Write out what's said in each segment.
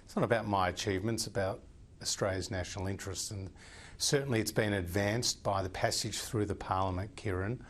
It's not about my achievements, it's about Australia's national interest, and certainly it's been advanced by the passage through the Parliament, Kieran,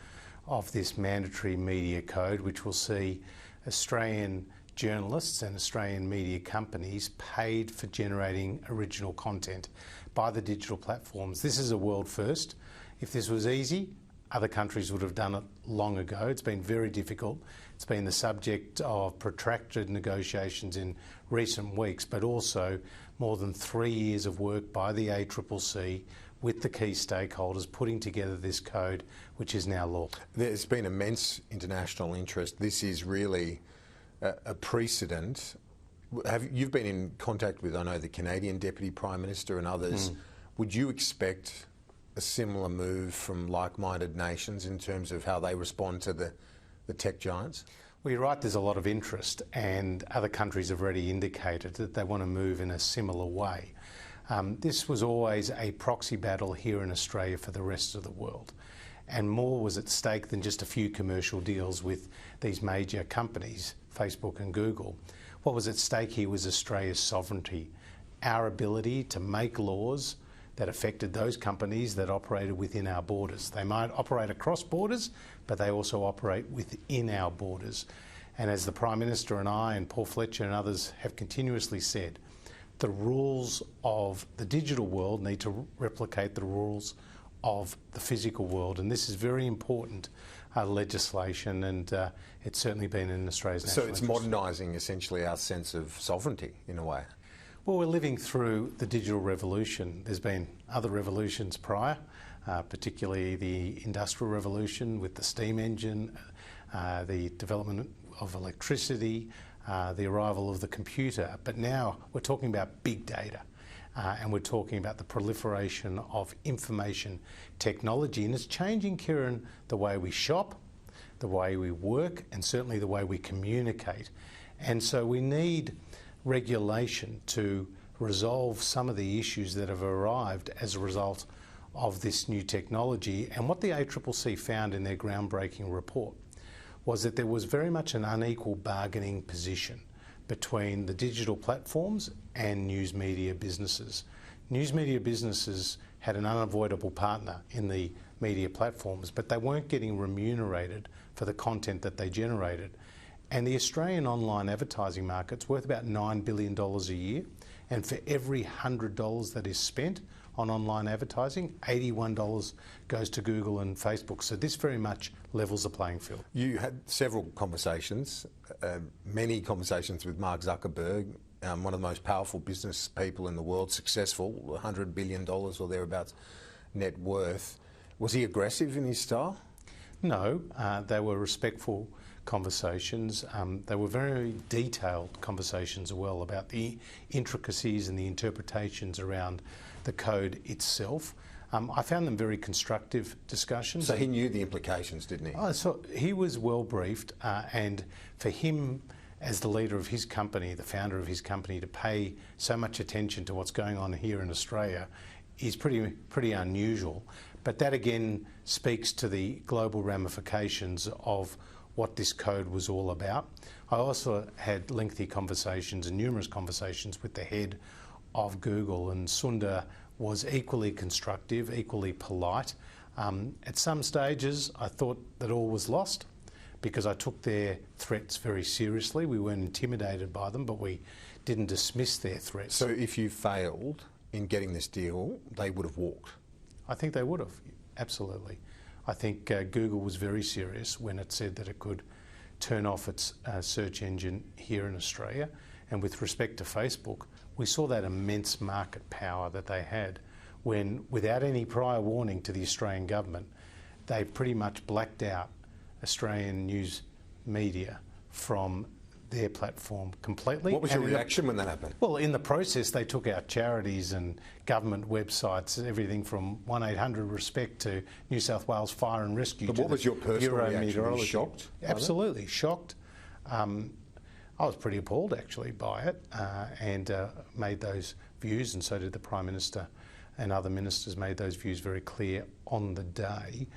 of this mandatory media code, which will see Australian journalists and Australian media companies paid for generating original content by the digital platforms. This is a world first. If this was easy, other countries would have done it long ago. It's been very difficult. It's been the subject of protracted negotiations in recent weeks, but also more than 3 years of work by the ACCC with the key stakeholders putting together this code, which is now law. There's been immense international interest. This is really a precedent. You've been in contact with, I know, the Canadian Deputy Prime Minister and others. Would you expect a similar move from like-minded nations in terms of how they respond to the tech giants? Well, you're right, there's a lot of interest, and other countries have already indicated that they want to move in a similar way. This was always a proxy battle here in Australia for the rest of the world, and more was at stake than just a few commercial deals with these major companies, Facebook and Google. What was at stake here was Australia's sovereignty, our ability to make laws that affected those companies that operated within our borders. They might operate across borders, but they also operate within our borders. And as the Prime Minister and I and Paul Fletcher and others have continuously said, the rules of the digital world need to replicate the rules of the physical world. And this is very important legislation, and it's certainly been in Australia's national interest. So it's modernising essentially our sense of sovereignty in a way. Well, we're living through the digital revolution. There's been other revolutions prior, particularly the Industrial Revolution with the steam engine, the development of electricity, the arrival of the computer. But now we're talking about big data, and we're talking about the proliferation of information technology. And it's changing, Kieran, the way we shop, the way we work, and certainly the way we communicate. And so we need regulation to resolve some of the issues that have arrived as a result of this new technology. And what the ACCC found in their groundbreaking report was that there was very much an unequal bargaining position between the digital platforms and news media businesses. News media businesses had an unavoidable partner in the media platforms, but they weren't getting remunerated for the content that they generated. And the Australian online advertising market's worth about $9 billion a year. And for every $100 that is spent on online advertising, $81 goes to Google and Facebook. So this very much levels the playing field. You had several conversations, many conversations with Mark Zuckerberg, one of the most powerful business people in the world, successful, $100 billion or thereabouts net worth. Was he aggressive in his style? No, they were respectful conversations. They were very detailed conversations as well about the intricacies and the interpretations around the code itself. I found them very constructive discussions. So he knew the implications, didn't he? So he was well briefed, and for him as the leader of his company, the founder of his company, to pay so much attention to what's going on here in Australia is pretty unusual. But that again speaks to the global ramifications of what this code was all about. I also had lengthy conversations and numerous conversations with the head of Google, and Sundar was equally constructive, equally polite. At some stages I thought that all was lost because I took their threats very seriously. We weren't intimidated by them, but we didn't dismiss their threats. So if you failed in getting this deal, they would have walked? I think they would have, absolutely. I think Google was very serious when it said that it could turn off its search engine here in Australia. And with respect to Facebook, we saw that immense market power that they had when, without any prior warning to the Australian government, they pretty much blacked out Australian news media from their platform completely. What was your reaction when that happened? Well, in the process, they took out charities and government websites, everything from 1-800-RESPECT to New South Wales Fire and Rescue. But what was your personal reaction? Were you shocked? Absolutely shocked. I was pretty appalled actually by it, and made those views, and so did the Prime Minister and other ministers made those views very clear on the day.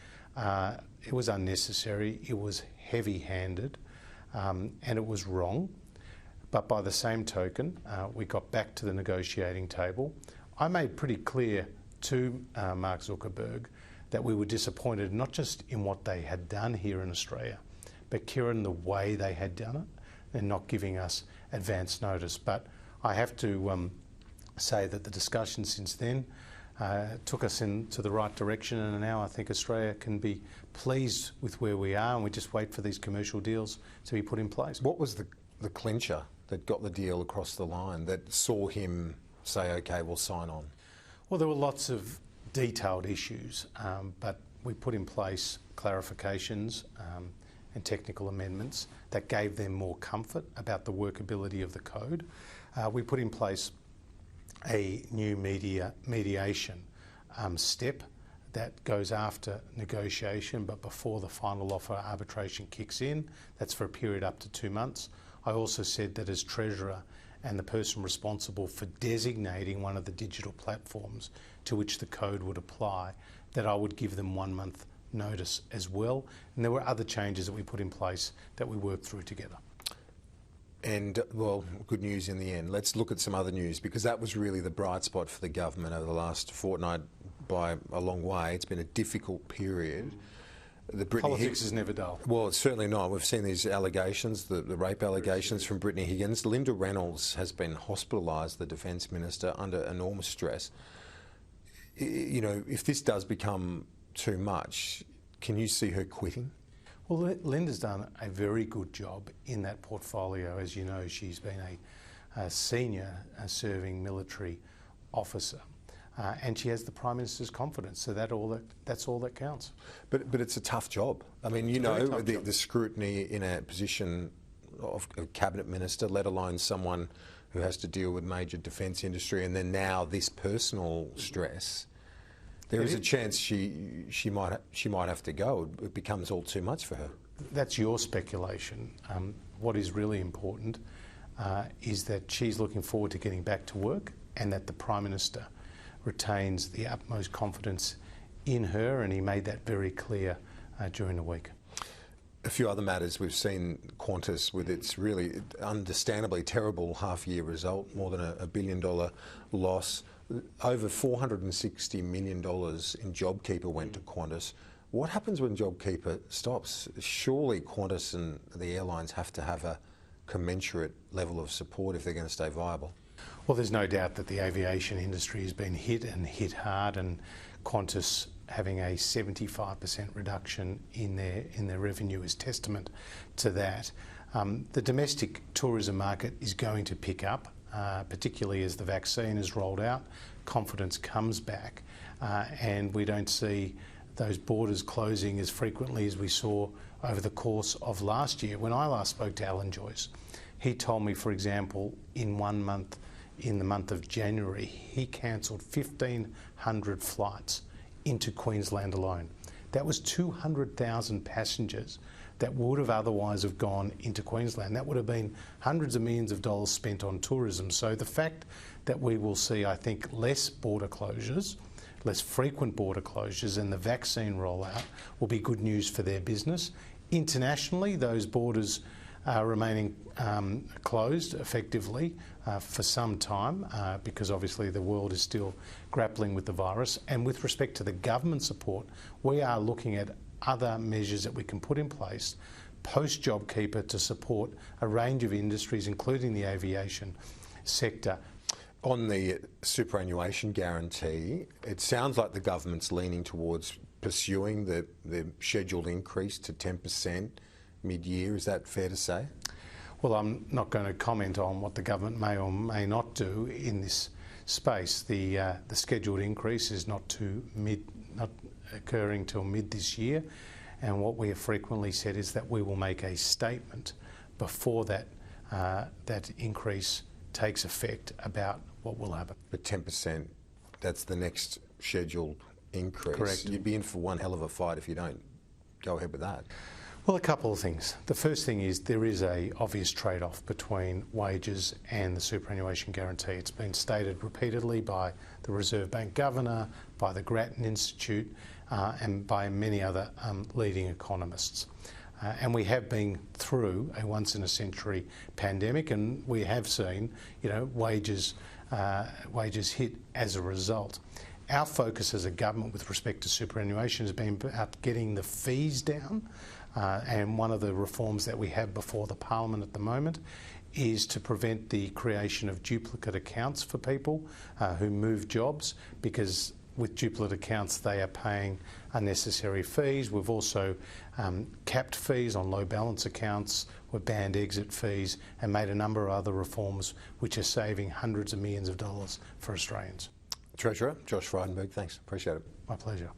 It was unnecessary, it was heavy-handed, and it was wrong. But by the same token, we got back to the negotiating table. I made pretty clear to Mark Zuckerberg that we were disappointed not just in what they had done here in Australia, but Kieran, the way they had done it and not giving us advance notice. But I have to say that the discussion since then took us into the right direction, and now I think Australia can be pleased with where we are, and we just wait for these commercial deals to be put in place. What was the clincher that got the deal across the line, that saw him say, OK, we'll sign on? Well, there were lots of detailed issues, but we put in place clarifications and technical amendments that gave them more comfort about the workability of the code. We put in place a new mediation step that goes after negotiation but before the final offer arbitration kicks in. That's for a period up to 2 months. I also said that as Treasurer and the person responsible for designating one of the digital platforms to which the code would apply, that I would give them 1 month notice as well. And there were other changes that we put in place that we worked through together. And, well, good news in the end. Let's look at some other news, because that was really the bright spot for the government over the last fortnight by a long way. It's been a difficult period. Politics is never dull. Well, it's certainly not. We've seen these allegations, the rape allegations from Brittany Higgins. Linda Reynolds has been hospitalised, the Defence Minister, under enormous stress. You know, if this does become too much, can you see her quitting? Well, Linda's done a very good job in that portfolio. As you know, she's been a senior serving military officer. And she has the Prime Minister's confidence, so that's all that counts. But it's a tough job. I mean, you know, the scrutiny in a position of a cabinet minister, let alone someone who has to deal with major defence industry, and then now this personal stress. There is a chance she might have to go. It becomes all too much for her. That's your speculation. What is really important is that she's looking forward to getting back to work, and that the Prime Minister retains the utmost confidence in her, and he made that very clear during the week. A few other matters. We've seen Qantas with its really understandably terrible half-year result, more than $1 billion loss. Over $460 million in JobKeeper went to Qantas. What happens when JobKeeper stops? Surely Qantas and the airlines have to have a commensurate level of support if they're going to stay viable. Well, there's no doubt that the aviation industry has been hit hard, and Qantas having a 75% reduction in their revenue is testament to that. The domestic tourism market is going to pick up, particularly as the vaccine is rolled out, confidence comes back, and we don't see those borders closing as frequently as we saw over the course of last year. When I last spoke to Alan Joyce, he told me, for example, in 1 month, in the month of January, he cancelled 1,500 flights into Queensland alone. That was 200,000 passengers that would have otherwise have gone into Queensland. That would have been hundreds of millions of dollars spent on tourism. So the fact that we will see, I think, less border closures, less frequent border closures, and the vaccine rollout will be good news for their business. Internationally, those borders are remaining closed effectively for some time because obviously the world is still grappling with the virus. And with respect to the government support, we are looking at other measures that we can put in place post-JobKeeper to support a range of industries, including the aviation sector. On the superannuation guarantee, it sounds like the government's leaning towards pursuing the scheduled increase to 10% mid-year. Is that fair to say? Well, I'm not going to comment on what the government may or may not do in this space. The scheduled increase is not occurring till mid this year, and what we have frequently said is that we will make a statement before that increase takes effect about what will happen. But 10%, that's the next scheduled increase. Correct. You'd be in for one hell of a fight if you don't go ahead with that. Well, a couple of things. The first thing is there is an obvious trade-off between wages and the superannuation guarantee. It's been stated repeatedly by the Reserve Bank Governor, by the Grattan Institute and by many other leading economists. And we have been through a once-in-a-century pandemic, and we have seen, wages hit as a result. Our focus as a government with respect to superannuation has been about getting the fees down, and one of the reforms that we have before the Parliament at the moment is to prevent the creation of duplicate accounts for people who move jobs, because with duplicate accounts they are paying unnecessary fees. We've also capped fees on low balance accounts, we've banned exit fees and made a number of other reforms which are saving hundreds of millions of dollars for Australians. Treasurer Josh Frydenberg, thanks. Appreciate it. My pleasure.